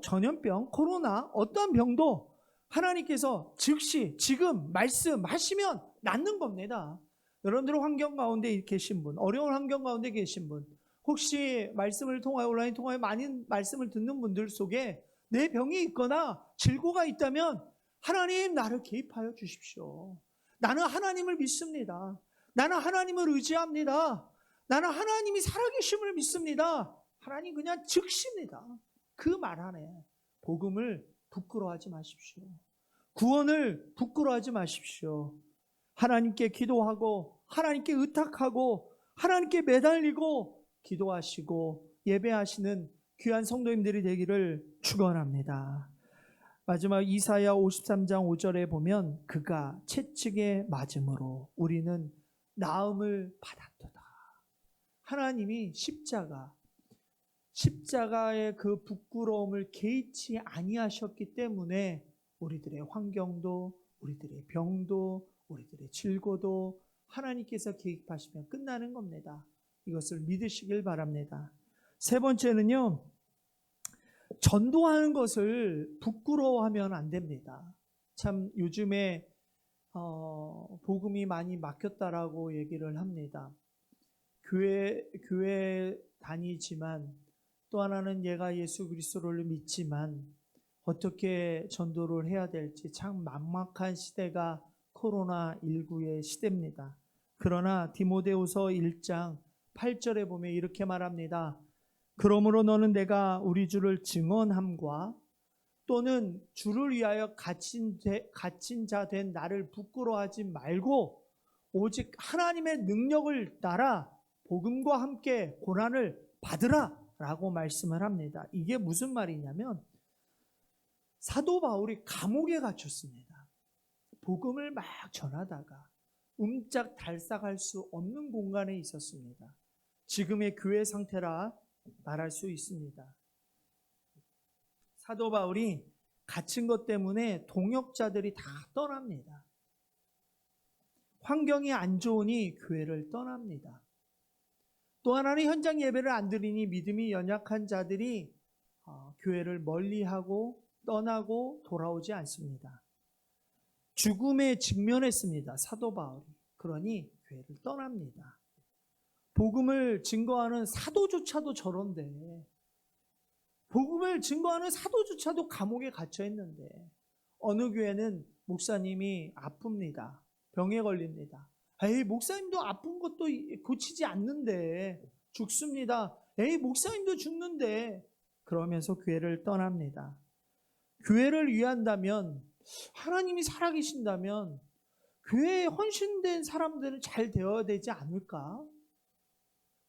전염병, 코로나, 어떠한 병도 하나님께서 즉시 지금 말씀하시면 낫는 겁니다. 여러분들 환경 가운데 계신 분, 어려운 환경 가운데 계신 분, 혹시 말씀을 통하여 온라인 통하여 많은 말씀을 듣는 분들 속에 내 병이 있거나 질고가 있다면 하나님 나를 개입하여 주십시오. 나는 하나님을 믿습니다. 나는 하나님을 의지합니다. 나는 하나님이 살아계심을 믿습니다. 하나님 그냥 즉시입니다. 그 말 안에 복음을 부끄러워하지 마십시오. 구원을 부끄러워하지 마십시오. 하나님께 기도하고 하나님께 의탁하고 하나님께 매달리고 기도하시고 예배하시는 귀한 성도님들이 되기를 축원합니다. 마지막 이사야 53장 5절에 보면 그가 채찍에 맞음으로 우리는 나음을 받았도다. 하나님이 십자가의 그 부끄러움을 개의치 아니하셨기 때문에 우리들의 환경도, 우리들의 병도, 우리들의 질고도 하나님께서 개입하시면 끝나는 겁니다. 이것을 믿으시길 바랍니다. 세 번째는요, 전도하는 것을 부끄러워하면 안 됩니다. 참 요즘에 복음이 많이 막혔다라고 얘기를 합니다. 교회 다니지만 또 하나는 얘가 예수 그리스도를 믿지만 어떻게 전도를 해야 될지 참 막막한 시대가 코로나19의 시대입니다. 그러나 디모데후서 1장 8절에 보면 이렇게 말합니다. 그러므로 너는 내가 우리 주를 증언함과 또는 주를 위하여 갇힌 자 된 나를 부끄러워하지 말고 오직 하나님의 능력을 따라 복음과 함께 고난을 받으라 라고 말씀을 합니다. 이게 무슨 말이냐면 사도 바울이 감옥에 갇혔습니다. 복음을 막 전하다가 움짝달싹할 수 없는 공간에 있었습니다. 지금의 교회 상태라 말할 수 있습니다. 사도 바울이 갇힌 것 때문에 동역자들이 다 떠납니다. 환경이 안 좋으니 교회를 떠납니다. 또 하나는 현장 예배를 안 드리니 믿음이 연약한 자들이 교회를 멀리하고 떠나고 돌아오지 않습니다. 죽음에 직면했습니다. 사도 바울이. 그러니 교회를 떠납니다. 복음을 증거하는 사도조차도 저런데, 복음을 증거하는 사도조차도 감옥에 갇혀 있는데, 어느 교회는 목사님이 아픕니다. 병에 걸립니다. 에이, 목사님도 아픈 것도 고치지 않는데 죽습니다. 에이, 목사님도 죽는데, 그러면서 교회를 떠납니다. 교회를 위한다면, 하나님이 살아계신다면 교회에 헌신된 사람들은 잘 되어야 되지 않을까?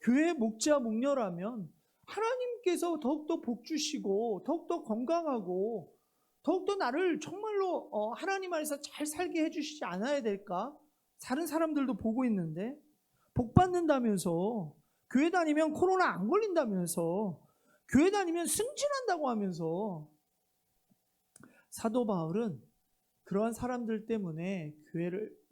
교회의 목자 목녀라면 하나님께서 더욱더 복 주시고 더욱더 건강하고 더욱더 나를 정말로 하나님 안에서 잘 살게 해주시지 않아야 될까? 다른 사람들도 보고 있는데 복 받는다면서, 교회 다니면 코로나 안 걸린다면서, 교회 다니면 승진한다고 하면서. 사도 바울은 그러한 사람들 때문에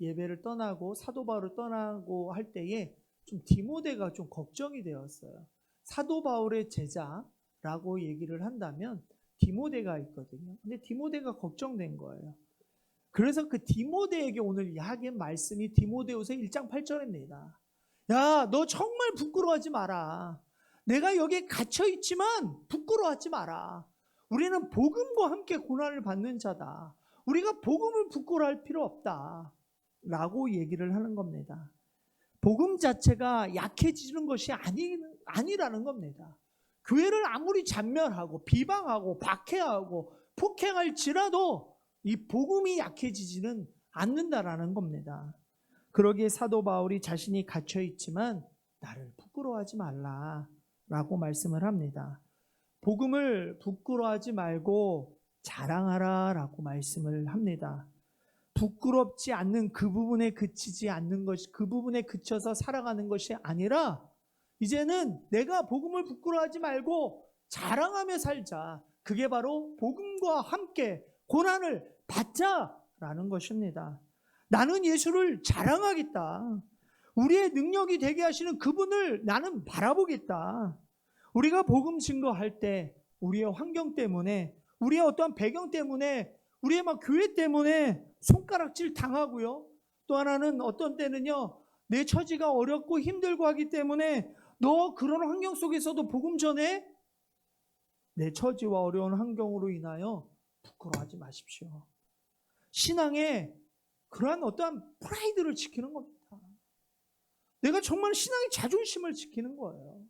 예배를 떠나고 사도 바울을 떠나고 할 때에 좀 디모데가 좀 걱정이 되었어요. 사도 바울의 제자라고 얘기를 한다면 디모데가 있거든요. 근데 디모데가 걱정된 거예요. 그래서 그 디모데에게 오늘 야기한 말씀이 디모데후서 1장 8절입니다. 야, 너 정말 부끄러워하지 마라. 내가 여기에 갇혀 있지만 부끄러워하지 마라. 우리는 복음과 함께 고난을 받는 자다. 우리가 복음을 부끄러워할 필요 없다 라고 얘기를 하는 겁니다. 복음 자체가 약해지는 것이 아니라는 겁니다. 교회를 아무리 잔멸하고 비방하고 박해하고 폭행할지라도 이 복음이 약해지지는 않는다라는 겁니다. 그러기에 사도 바울이 자신이 갇혀 있지만 나를 부끄러워하지 말라라고 말씀을 합니다. 복음을 부끄러워하지 말고 자랑하라라고 말씀을 합니다. 부끄럽지 않는 그 부분에 그치지 않는 것이, 그 부분에 그쳐서 살아가는 것이 아니라 이제는 내가 복음을 부끄러워하지 말고 자랑하며 살자. 그게 바로 복음과 함께 고난을 받자라는 것입니다. 나는 예수를 자랑하겠다. 우리의 능력이 되게 하시는 그분을 나는 바라보겠다. 우리가 복음 증거할 때 우리의 환경 때문에, 우리의 어떠한 배경 때문에, 우리의 막 교회 때문에 손가락질 당하고요. 또 하나는 어떤 때는요, 내 처지가 어렵고 힘들고 하기 때문에 너 그런 환경 속에서도 복음 전해? 내 처지와 어려운 환경으로 인하여 부끄러워하지 마십시오. 신앙에 그러한 어떠한 프라이드를 지키는 겁니다. 내가 정말 신앙의 자존심을 지키는 거예요.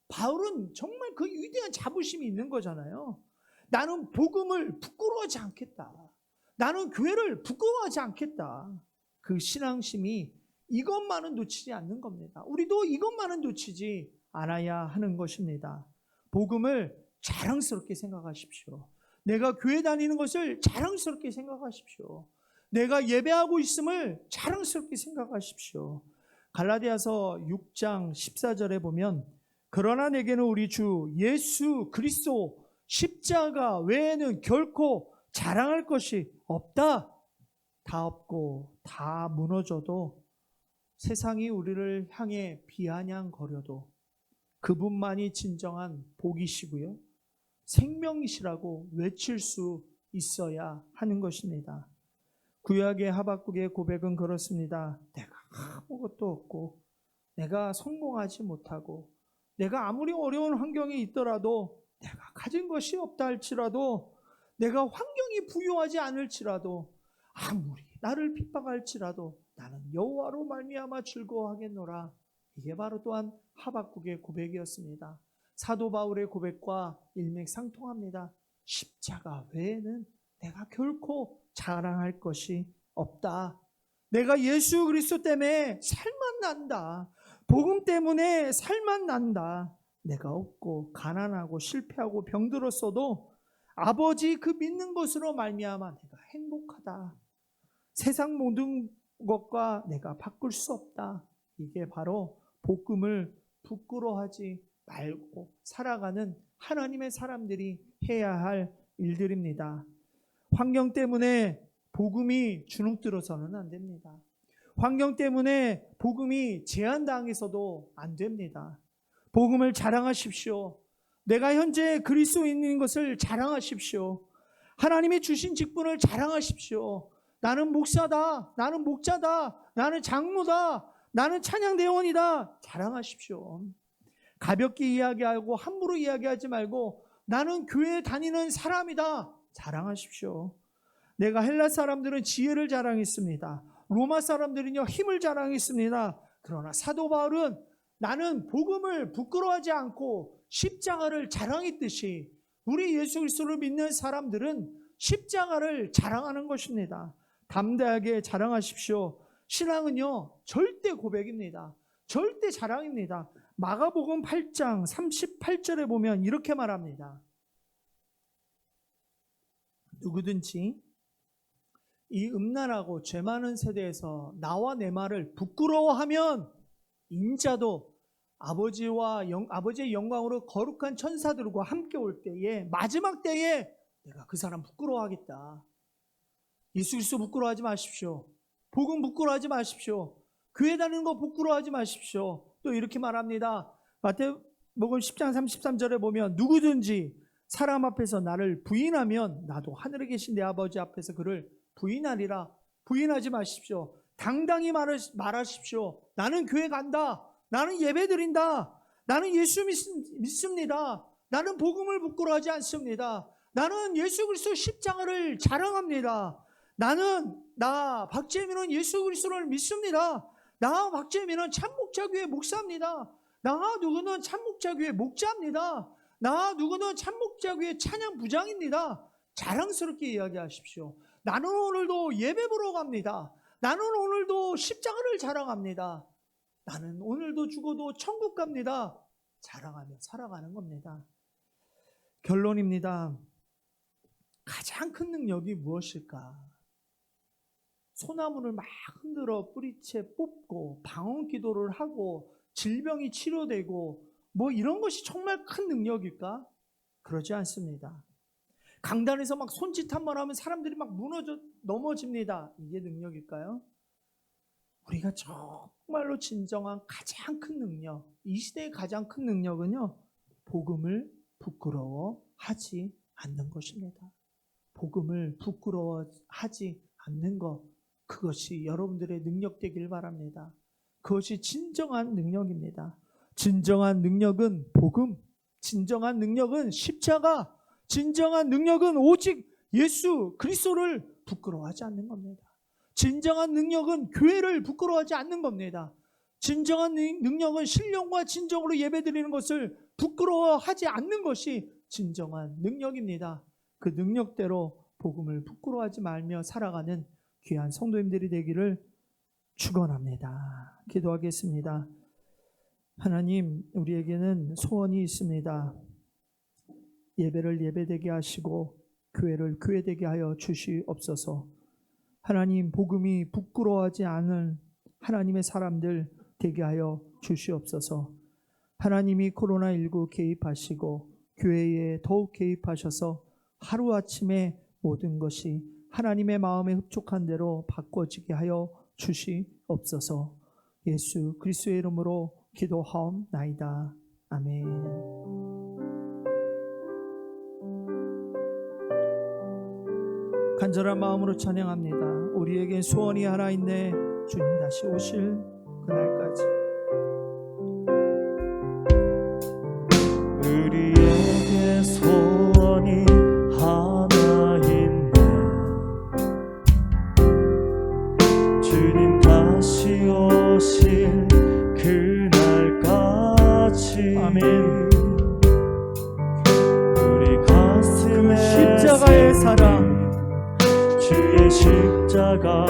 바울은 정말 그 위대한 자부심이 있는 거잖아요. 나는 복음을 부끄러워하지 않겠다. 나는 교회를 부끄러워하지 않겠다. 그 신앙심이 이것만은 놓치지 않는 겁니다. 우리도 이것만은 놓치지 않아야 하는 것입니다. 복음을 자랑스럽게 생각하십시오. 내가 교회 다니는 것을 자랑스럽게 생각하십시오. 내가 예배하고 있음을 자랑스럽게 생각하십시오. 갈라디아서 6장 14절에 보면 그러나 내게는 우리 주 예수 그리스도 십자가 외에는 결코 자랑할 것이 없다. 다 없고 다 무너져도 세상이 우리를 향해 비아냥거려도 그분만이 진정한 복이시고요. 생명이시라고 외칠 수 있어야 하는 것입니다. 구약의 하박국의 고백은 그렇습니다. 내가 아무것도 없고 내가 성공하지 못하고 내가 아무리 어려운 환경에 있더라도 내가 가진 것이 없다 할지라도 내가 환경이 부유하지 않을지라도 아무리 나를 핍박할지라도 나는 여호와로 말미암아 즐거워하겠노라. 이게 바로 또한 하박국의 고백이었습니다. 사도 바울의 고백과 일맥상통합니다. 십자가 외에는 내가 결코 자랑할 것이 없다. 내가 예수 그리스도 때문에 살만 난다. 복음 때문에 살만 난다. 내가 없고 가난하고 실패하고 병들었어도 아버지 그 믿는 것으로 말미암아 내가 행복하다. 세상 모든 것과 내가 바꿀 수 없다. 이게 바로 복음을 부끄러워하지 말고 살아가는 하나님의 사람들이 해야 할 일들입니다. 환경 때문에 복음이 주눅들어서는 안 됩니다. 환경 때문에 복음이 제한당해서도 안 됩니다. 복음을 자랑하십시오. 내가 현재 그리스도인인 것을 자랑하십시오. 하나님이 주신 직분을 자랑하십시오. 나는 목사다. 나는 목자다. 나는 장로다. 나는 찬양대원이다. 자랑하십시오. 가볍게 이야기하고 함부로 이야기하지 말고 나는 교회에 다니는 사람이다. 자랑하십시오. 내가 헬라 사람들은 지혜를 자랑했습니다. 로마 사람들은요 힘을 자랑했습니다. 그러나 사도 바울은 나는 복음을 부끄러워하지 않고 십자가를 자랑했듯이 우리 예수 그리스도를 믿는 사람들은 십자가를 자랑하는 것입니다. 담대하게 자랑하십시오. 신앙은요 절대 고백입니다. 절대 자랑입니다. 마가복음 8장 38절에 보면 이렇게 말합니다. 누구든지 이 음란하고 죄 많은 세대에서 나와 내 말을 부끄러워하면 인자도 아버지의 영광으로 거룩한 천사들과 함께 올 때에 마지막 때에 내가 그 사람 부끄러워하겠다. 예수 그리스도 부끄러워하지 마십시오. 복음 부끄러워하지 마십시오. 교회 다니는 거 부끄러워하지 마십시오. 또 이렇게 말합니다. 마태복음 10장 33절에 보면 누구든지 사람 앞에서 나를 부인하면 나도 하늘에 계신 내 아버지 앞에서 그를 부인하리라. 부인하지 마십시오. 당당히 말하십시오. 나는 교회 간다. 나는 예배 드린다. 나는 예수 믿습니다. 나는 복음을 부끄러워하지 않습니다. 나는 예수 그리스도 십자가를 자랑합니다. 나 박재민은 예수 그리스도를 믿습니다. 나 박재민은 참목자교회 목사입니다. 나 누구는 참목자교회 목자입니다. 나 누구는 참목자교회 찬양 부장입니다. 자랑스럽게 이야기하십시오. 나는 오늘도 예배 보러 갑니다. 나는 오늘도 십자가를 자랑합니다. 나는 오늘도 죽어도 천국 갑니다. 자랑하며 살아가는 겁니다. 결론입니다. 가장 큰 능력이 무엇일까? 소나무를 막 흔들어 뿌리채 뽑고 방언 기도를 하고 질병이 치료되고 뭐 이런 것이 정말 큰 능력일까? 그러지 않습니다. 강단에서 막 손짓 한번 하면 사람들이 막 넘어집니다. 이게 능력일까요? 우리가 정말로 진정한 가장 큰 능력, 이 시대의 가장 큰 능력은요, 복음을 부끄러워하지 않는 것입니다. 복음을 부끄러워하지 않는 것, 그것이 여러분들의 능력 되길 바랍니다. 그것이 진정한 능력입니다. 진정한 능력은 복음, 진정한 능력은 십자가, 진정한 능력은 오직 예수 그리스도를 부끄러워하지 않는 겁니다. 진정한 능력은 교회를 부끄러워하지 않는 겁니다. 진정한 능력은 신령과 진정으로 예배드리는 것을 부끄러워하지 않는 것이 진정한 능력입니다. 그 능력대로 복음을 부끄러워하지 말며 살아가는 귀한 성도님들이 되기를 축원합니다. 기도하겠습니다. 하나님, 우리에게는 소원이 있습니다. 예배를 예배되게 하시고 교회를 교회되게 하여 주시옵소서. 하나님, 복음이 부끄러워하지 않을 하나님의 사람들 되게 하여 주시옵소서. 하나님이 코로나19 개입하시고 교회에 더욱 개입하셔서 하루아침에 모든 것이 하나님의 마음에 흡족한 대로 바꿔지게 하여 주시옵소서. 예수 그리스도의 이름으로 기도하옵나이다. 아멘. 간절한 마음으로 찬양합니다. 우리에겐 소원이 하나 있네. 주님 다시 오실 그날까지. 우리에게 소원이 하나 있네. 주님 다시 오실 그날까지. 아멘. 우리 가슴에 십자가의 사랑, 주의 십자가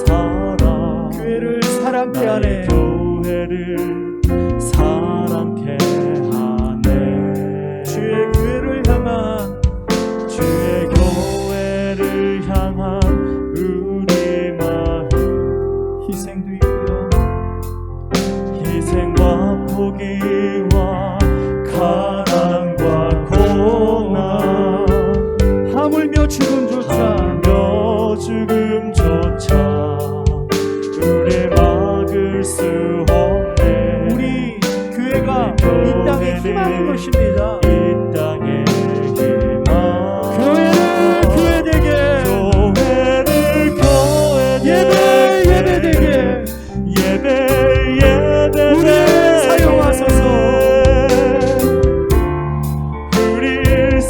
사랑, 교회를 사랑케 하네. 교회를 사랑케 하네. 주의 교회를 향한, 주의 교회를 향한 우리 마음, 희생도 있고요, 희생과 포기와 가난과 고난, 하물며 죽음조차 우리 막을 수 없네. 우리 교회가 이 땅의 희망인 것입니다. 이 땅의 희망. 교회를 교회되게, 교회를 예배되게, 예배되게 우리를 사용하소서. 우리를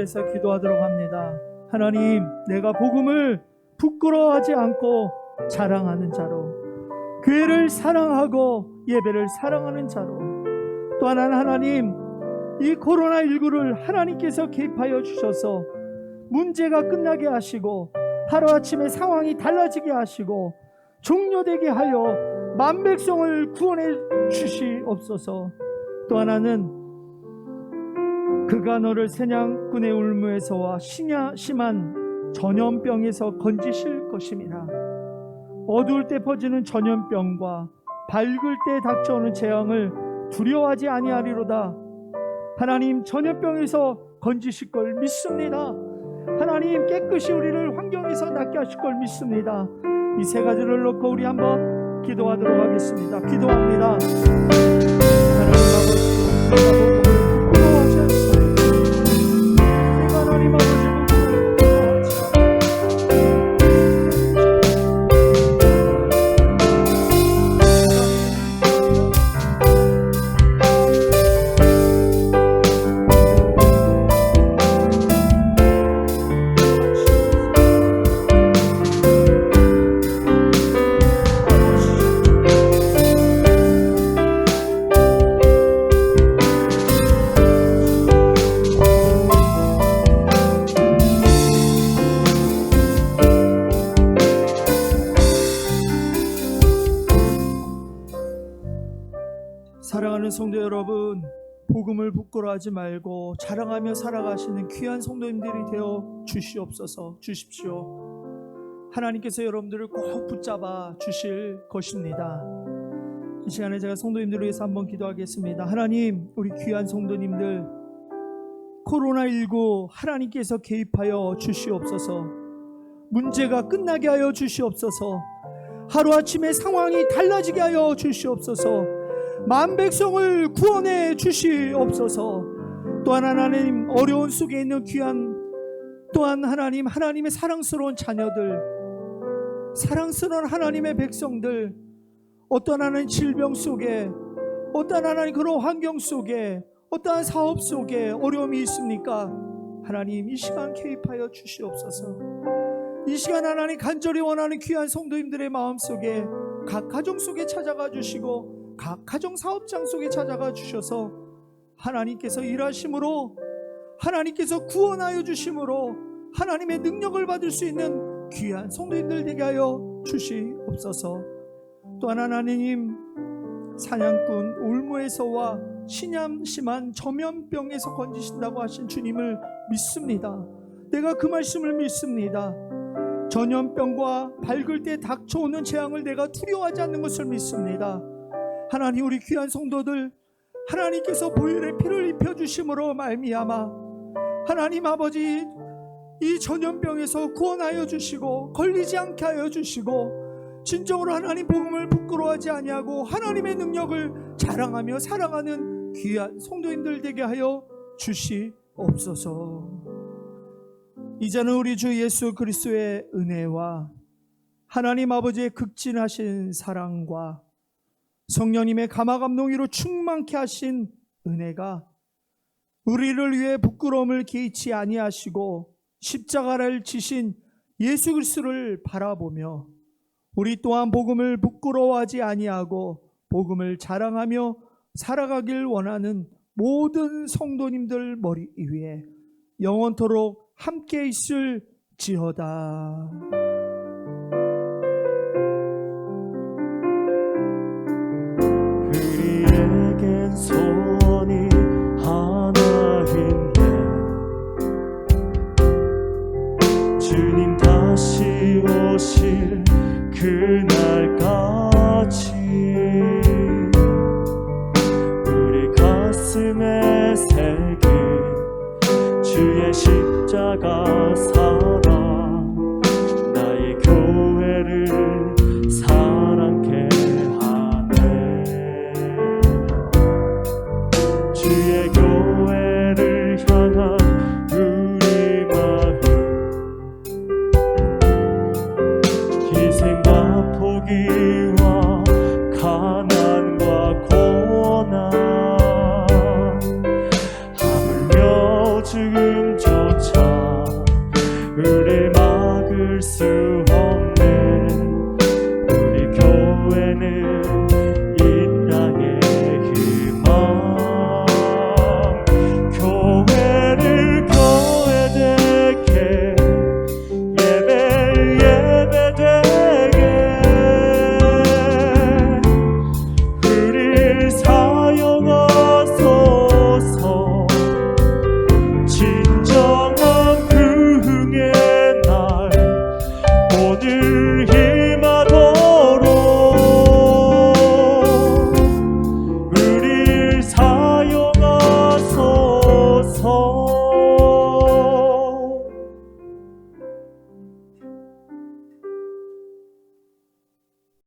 위해서 기도하도록 합니다. 하나님, 내가 복음을 부끄러워하지 않고 자랑하는 자로, 교회를 사랑하고 예배를 사랑하는 자로, 또 하나님, 이 코로나19를 하나님께서 개입하여 주셔서 문제가 끝나게 하시고 하루아침에 상황이 달라지게 하시고 종료되게 하여 만백성을 구원해 주시옵소서. 또 하나는 그가 너를 사냥꾼의 울무에서와 심한 전염병에서 건지실 것임이라. 어두울 때 퍼지는 전염병과 밝을 때 닥쳐오는 재앙을 두려워하지 아니하리로다. 하나님, 전염병에서 건지실 걸 믿습니다. 하나님, 깨끗이 우리를 환경에서 낫게 하실 걸 믿습니다. 이 세 가지를 놓고 우리 한번 기도하도록 하겠습니다. 기도합니다. 하나님 아버지, 내가 복음을 부끄러워하지 않습니다. 내가 하나님 아버지 복음을 부끄러워하지 사랑하는 성도 여러분, 복음을 부끄러워하지 말고 자랑하며 살아가시는 귀한 성도님들이 되어 주십시오. 하나님께서 여러분들을 꼭 붙잡아 주실 것입니다. 이 시간에 제가 성도님들을 위해서 한번 기도하겠습니다. 하나님, 우리 귀한 성도님들 코로나19 하나님께서 개입하여 주시옵소서. 문제가 끝나게 하여 주시옵소서. 하루아침에 상황이 달라지게 하여 주시옵소서. 만백성을 구원해 주시옵소서. 또한 하나님, 어려운 속에 있는 귀한 또한 하나님의 사랑스러운 자녀들, 사랑스러운 하나님의 백성들, 어떤 하나님 질병 속에, 어떤 하나님 그런 환경 속에, 어떠한 사업 속에 어려움이 있습니까? 하나님, 이 시간 개입하여 주시옵소서. 이 시간 하나님 간절히 원하는 귀한 성도님들의 마음속에 각 가정 속에 찾아가 주시고 각 가정 사업장 속에 찾아가 주셔서 하나님께서 일하심으로, 하나님께서 구원하여 주심으로 하나님의 능력을 받을 수 있는 귀한 성도님들 되게 하여 주시옵소서. 또한 하나님, 사냥꾼 올무에서와 심한 전염병에서 건지신다고 하신 주님을 믿습니다. 내가 그 말씀을 믿습니다. 전염병과 밝을 때 닥쳐오는 재앙을 내가 두려워하지 않는 것을 믿습니다. 하나님, 우리 귀한 성도들 하나님께서 보혈의 피를 입혀주심으로 말미암아 하나님 아버지, 이 전염병에서 구원하여 주시고 걸리지 않게 하여 주시고 진정으로 하나님 복음을 부끄러워하지 아니하고 하나님의 능력을 자랑하며 살아가는 귀한 성도님들 되게 하여 주시옵소서. 이제는 우리 주 예수 그리스도의 은혜와 하나님 아버지의 극진하신 사랑과 성령님의 감화감동으로 충만케 하신 은혜가 우리를 위해 부끄러움을 개의치 아니하시고 십자가를 지신 예수 그리스도를 바라보며 우리 또한 복음을 부끄러워하지 아니하고 복음을 자랑하며 살아가길 원하는 모든 성도님들 머리 위에 영원토록 함께 있을지어다. 우리에겐 소원이 하나인데 주님 다시 오실 그날까지 우리 가슴에 새긴 주의 십자가 사랑, 나의 교회를 사랑케 하네. 주의 교회를 향한 우리 마음, 희생과 포기와 가난과 고난, 하물며 죽음조차 수